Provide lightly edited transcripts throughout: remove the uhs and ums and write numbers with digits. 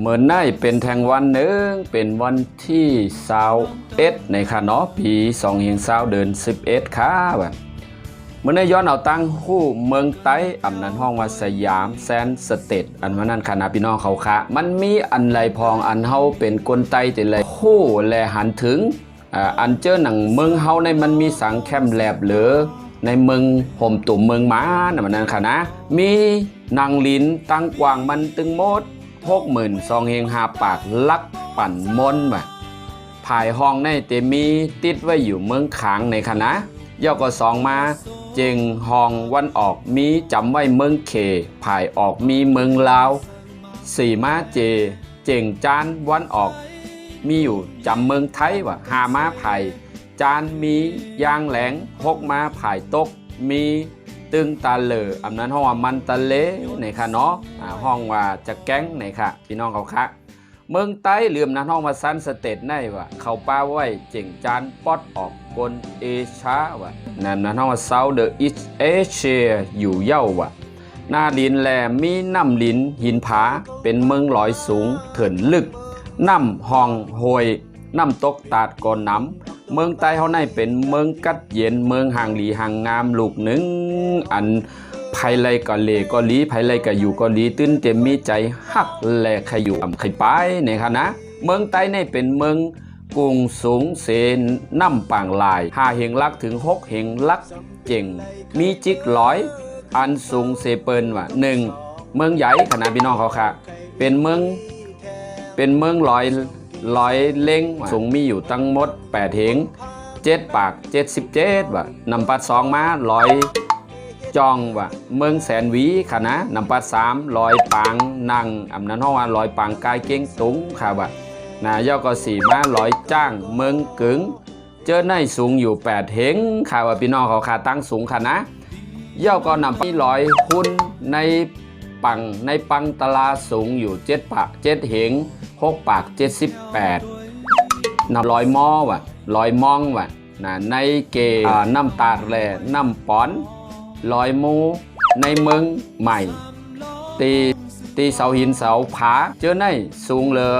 เหมือนได้เป็นแทงวันหนึ่งเป็นวันที่21ในค่ะเนาะปี2020เดือน11ค่ะแบบเมื่อได้ย้อนเอาตั้งคู่เมืองไต้อำนั้นห้องว่าสยามแซนสเตทอันว่านั้นคณะพี่น้องเขาค่ะมันมีอันไรพองอันเฮาเป็นคนไต้แต่ไรคู่แลหันถึงอันเจอหนังเมืองเฮาในมันมีสังแคมแลบเหลือในเมืองห่มตุ่มเมืองม้านะมันนั้นค่ะนะมีนางลินตั้งกวางมันตึงโมด62,500ปากลักปั่นมนว่ะภายห้องในเตมีติดไว้อยู่เมืองขางในคณะย่อก็สองมาเจงห้องวันออกมีจำไว้เมืองเขภายออกมีเมืองลาวสี่มาเจงจานวันออกมีอยู่จำเมืองไทยว่ะหามาภายจานมียางแหลง6มาภายตกมีตึงตาเหลืออำนั้นห้องว่ามันตะเลในค่ะเนาะห้องว่าจะแก๊งในค่ะพี่น้องเขาค่ะเมืองใต้เหลื่อมนั้นห้องมาซันสเตทในว่าเขาป้าไว้เจ๋งจานปอดออกกลเอชาว่ะนั้นห้องว่าเซาเดออีสเอเชียอยู่เย้าว่ะหน้าลินแลมีน้ำลินหินผาเป็นเมืองลอยสูงเถินลึกน้ำห้องหวยน้ำตกตาดก่อนน้ำเมืองใต้เขาในเป็นเมืองกัดเย็นเมืองห่างหลีห่างงามลูกหนึ่งอันภายไลก็เลก็ลีภายไลก็อยู่ก็ลีตื้นเต็มมีใจฮักแลขอยู่ใครไปเนี่ยค่ะนะเมืองใต้ในเป็นเมืองกรุงสูงเสนน้ำปางลาย5 เหงลักถึง6 เหงลักเจ๋งมีจิกร้อยอันสูงเสเปินว่า1เมืองใหญ่คณะพี่น้องเขาค่ะเป็นเมืองลอยเล้งสูงมีอยู่ตั้งหมด8 เหง7 ปาก77ว่ะนำปัด2มา100จองว่ะเมืองแสนวีค่ะนะนำปัด3 100ปางนั่งอำนั้นห้องว่า100ปางกายเก้งตุงค่ะว่ะย่อก็4มา100จ้างเมืองกึ๋งเจอในสูงอยู่8 เหงค่ะว่าพี่น้องเขาค่ะตั้งสูงค่ะนะย่อก็นำไป100หุ้นในปังตลาสูงอยู่7 ปาก7 เหง6 ปาก78นำ100ม้อว่ะ100มองว่ะในเกน้ำตาดแลน้ำป้อน100มูในเมืองใหม่ตีเสาหินเสาผาเจอในสูงเลย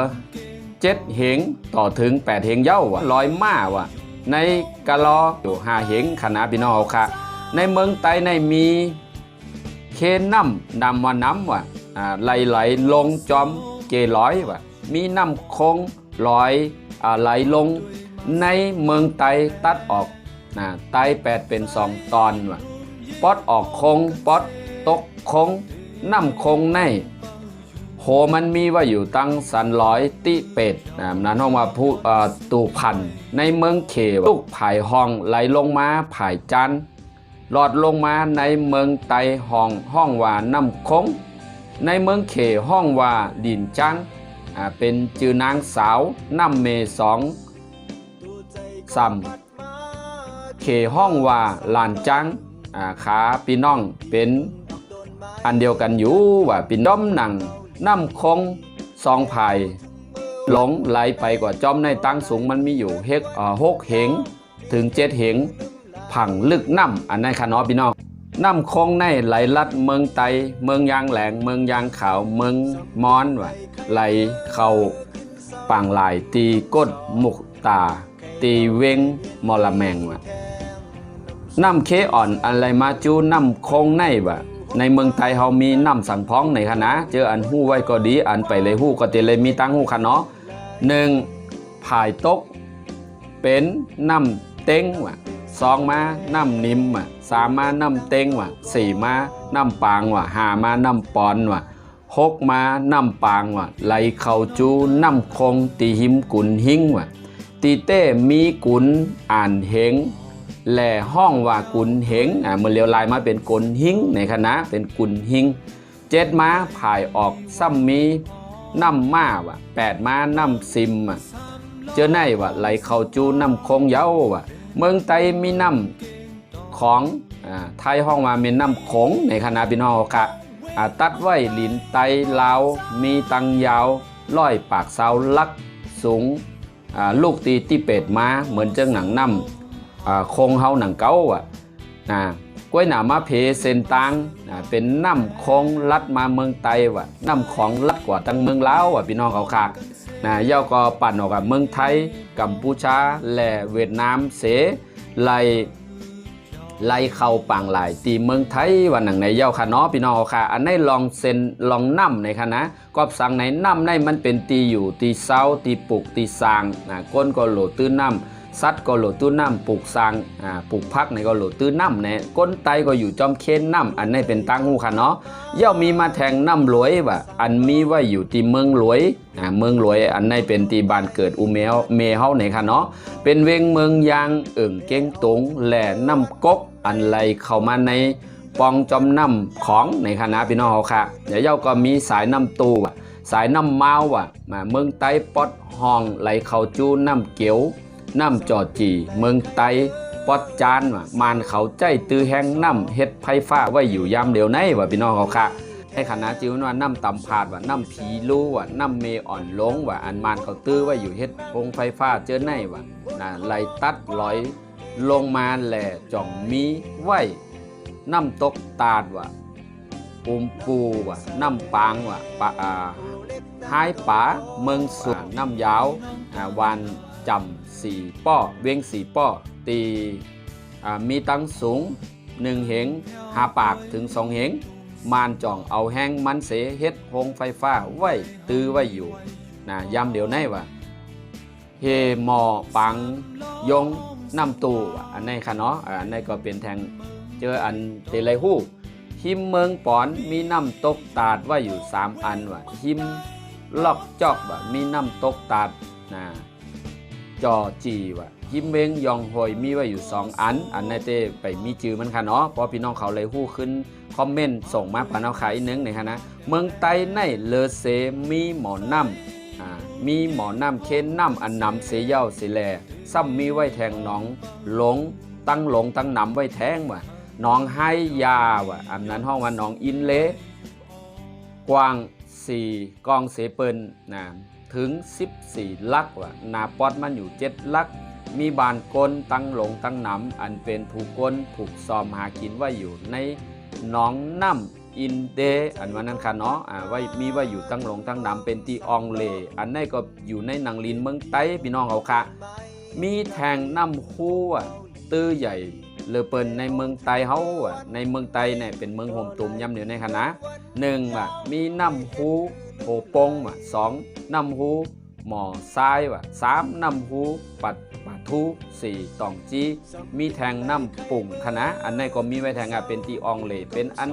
7 เหงต่อถึง8 เหงเย้าว่ะ100ม้าว่ะในกะลออยู่5 เหงคณะพี่น้องค่ะในเมืองใต้ในมีเคนน้ำว่าน้ำว่ะไหลลงจอมเกร้อยว่ะมีน้ำคงไหลลงในเมืองไต้ตัดออกไต้8เป็น2 ตอนว่ะปอดออกคงปอดตกคงน้ำคงในโหมันมีว่าอยู่ตั้งสันร้อยติเป็ดนั้นห้องว่าผู้ตูพันในเมืองเขลูกผายห้องไหลลงมาผายจันหลอดลงมาในเมืองไต้ห้องว่าน้ำคงในเมืองเขห้องว่าดินจังเป็นจือนางสาวน้ำเม2 ซ้ำเขห้องว่าลานจังขาพี่น้องเป็นอันเดียวกันอยู่ว่าพี่ด้อมหนังน้ำคง2 ภายหลงไหลไปกว่าจอมในตั้งสูงมันมีอยู่6 เหงถึง7 เหงผังลึกน้ำอันนั้นค่ะเนาะพี่น้องน้ำคงในไหลลัดเมืองไตเมืองยางแหลงเมืองยางขาวเมืองมอนว่ะไหลเข้าปางลายตีก้นมุกตาตีเวงมอลแมงว่ะน้ำเคอ่อนอะไรมาจูน้ำคงในว่ะในเมืองไทยเขามีน้ำสังพ้องในคณะเจออันหู้ไว้ก็ดีอันไปเลยหู้ก็เตเลยมีตั้งหู้ค่ะเนาะ1 ผายตกเป็นน้ำเต็งว่ะ2 มาน้ำนิ่มว่ะ3 มาน้ำเต็งว่ะ4 มาน้ำปางว่ะ5 มาน้ำปอนว่ะ6 มาน้ำปางว่ะไหลเข้าจูน้ำคงตีหิมกุนหิงว่ะตีเต้มีกุนอ่านเหงแหล่ห้องว่ากุนเหงเมื่อเลียวลายมาเป็นกุนหิงในคณะเป็นกุนหิง7 มาผายออกซ้ำมีน้ำมาว่ะ8 มาน้ำซิมว่ะเจอในว่ะไหลเข้าจูน้ำคงเย้าว่ะเมืองไต้มีน้ำของไทยห้องว่ามีน้ำคงในคณะพี่น้องค่ะตัดไว้ลินไตลาวมีตังยาว100 ปากเสาลักสูงลูกตีเป็ดมาเหมือนเจ้าหนังน้ำคงเฮาหนังเก้า กล้วยหนามาเพเซนตังเป็นน้ำของลัดมาเมืองไต้ว่ะน้ำของลัดกว่าตั้งเมืองลาวว่ะพี่น้องเขาค่ะเย่าก็ปั่นออกกับเมืองไทยกัมพูชาและเวียดนามเสไล่เข้าปังหลายตีเมืองไทยวันหนังในเย่าค่ะเนาะพี่น้องค่ะอันนี้ลองเซนลองน้ำในค่ะนะกอบสั่งในน้ำในมันเป็นตีอยู่ตีเศร้าตีปลูกตีสางก้นก็โหลตื้นน้ำซัดก็โหลตื้นน้ำปลูกสางปลูกพักในก็โหลตื้นน้ำในก้นไตก็อยู่จอมเค้นน้ำอันนี้เป็นตั้งหูค่ะเนาะเย่ามีมาแทงน้ำรวยว่ะอันมีไว้อยู่ตีเมืองรวยเมืองรวยอันนี้เป็นตีบ้านเกิดอุเมเฮาในค่ะเนาะเป็นเวงเมืองยางเก้งตงแหล่น้ำกกอันไรเข้ามาในปองจอมน้ำของในคณะพี่น้องเขาค่ะเดี๋ยวเจ้าก็มีสายน้ำตูสายน้ำเมามาเมืองไต้ปอดห้องไหลเข้าจูน้ำเกียวน้ำจอจีเมืองไต้ปอดจานมานเขาใจตื้อแห้งน้ำเฮ็ดไฟฟ้าไว้อยู่ยามเดียวในพี่น้องเขาค่ะในคณะจิ๋วว่าน้ำตำผาดน้ำผีลู่น้ำเมอ่อนลงอันมานเขาตื้อไว้อยู่เฮ็ดโรงไฟฟ้าเจอในไหลตัดลอยลงมาแหล่จ่องมีไว้น้ำตกตาดปูน้ำปางหายป่าเมืองสุดน้ำยาววันจำสี่ป้อเวียงสี่ป้อตีมีตั้งสูง1 เหง5 ปากถึง2 เหงมานจ่องเอาแห้งมันเสเฮ็ดโรงไฟฟ้าไว้ตื้อไว้อยู่ยามเดียวในเฮมอปังยงน้ำตูอันนี้ค่ะเนาะอันนี้ก็เป็นแทงเจออันเตลัยหู้หิมเมืองปอนมีน้ำตกตาดว่าอยู่3 อันหิมลอกจอกมีน้ำตกตาดจอจีหิมเมงยองหอยมีว่าอยู่2 อันนี้เต้ไปมีจือมันค่ะเนาะพอพี่น้องเขาเลยหู้ขึ้นคอมเมนต์ส่งมาผ่านเอาขายนึงในค่ะนะเมืองไต้ในเลอเซมีหมอน้ำมีหมอน้ำเค้นน้ำอันน้ำเสียเย้าเสียแลซ้ำมีไว้แทงน้องหลงตั้งน้ำไว้แทงน้องให้ยาอันนั้นห้องว่าน้องอินเลกว้าง4 กองเสเปิลถึง14 ลักนาปอดมันอยู่7 ลักมีบานก้นตั้งน้ำอันเป็นผูกก้นผูกซอมหากินไว้อยู่ในน้องน้ำอินเดอันวันนั้นค่ะเนาะไว้มีไว้อยู่ตั้งน้ำเป็นตีอองเลอันนี้ก็อยู่ในหนังลินเมืองไต้พี่น้องเขาค่ะมีแทงน้ำฮู้ตื้อใหญ่เลอเปินในเมืองไต้เฮาในเมืองไต้เนี่ยเป็นเมืองโฮมตุ่มย่ำเหนียวในคณะ1มีน้ำฮูโหปง2น้ำฮูหมอทราย3น้ำฮูปัดทู4ตองจีมีแทงน้ำปุ่งคณะอันนี้ก็มีไว้แทงเป็นตีอองเลเป็นอัน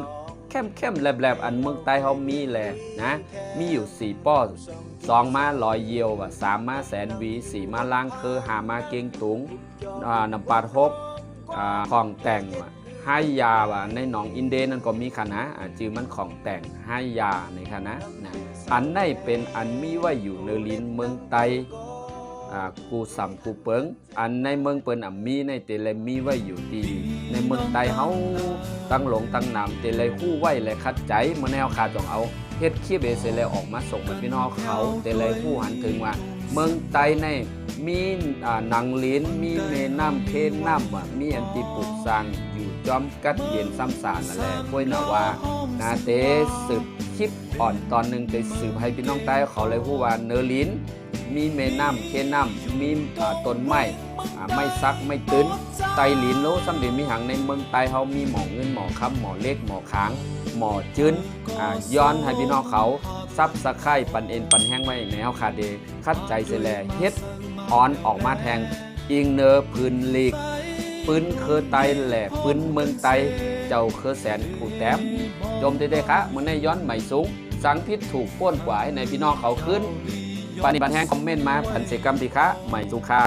เข้มแหลบอันเมืองไต้เขามีแหละนะมีอยู่4 ป้อ2 มาลอยเยียว3 มาแสนวี4 มาล้างคือ5 มาเก่งตุงน้ำปาดฮบของแต่งให้ยาในหนองอินเดนั่นก็มีคณะจือมันของแต่งให้ยาในคณะอันนี้เป็นอันมีไว้อยู่ในลินเมืองไต้กูสัมกูเปิงอันในเมืองเปินมีในเตเลมีไว้อยู่ดีในเมืองไต้เฮาตั้งน้ำเตเลหู้ไว้และคัดใจเมื่อแนวขาจงเอาเฮ็ดขี้เบสเลยออกมาส่งมันพี่น้องเขาเตเลหู้หันถึงว่าเมืองไต้ในมีหนังลิ้นมีเมน้ำเพนน้ำมีอันติปุกสังอยู่จอมกัดเย็นซ้ำสารนั่นแหละพวยนาว่านาเตสืบคลิปอ่อนตอนหนึ่งไปสืบให้พี่น้องใต้เขาเลยพูดว่าเนอลิ้นมีเมน้ำเพนน้ำมีต้นไม้ไม่ซักไม่ตื้นไตลิ้นโลซ้ำเดียวมีหังในเมืองไต้เขามีหมอเงินหมอคำหมอเล็กหมอค้างหมอจืนย้อนให้พี่น้องเขาซับสะไข่ปันเอ็นปันแห้งไว้ในเฮาคาเดคัดใจเสแลเฮ็ดออนออกมาแทงอิงเนอพื้นลีกปืนเคอไตแหล่ปืนเมืองไตเจ้าเคอแสนผู้แต้มจมได้ค่ะมันในย้อนใหม่สูงสังพิษถูกป้วนกว่าให้ในพี่น้องเขาขึ้นปฏิบัติแห้งคอมเมนต์มาพันเสกรรมดีคะใหม่สุขา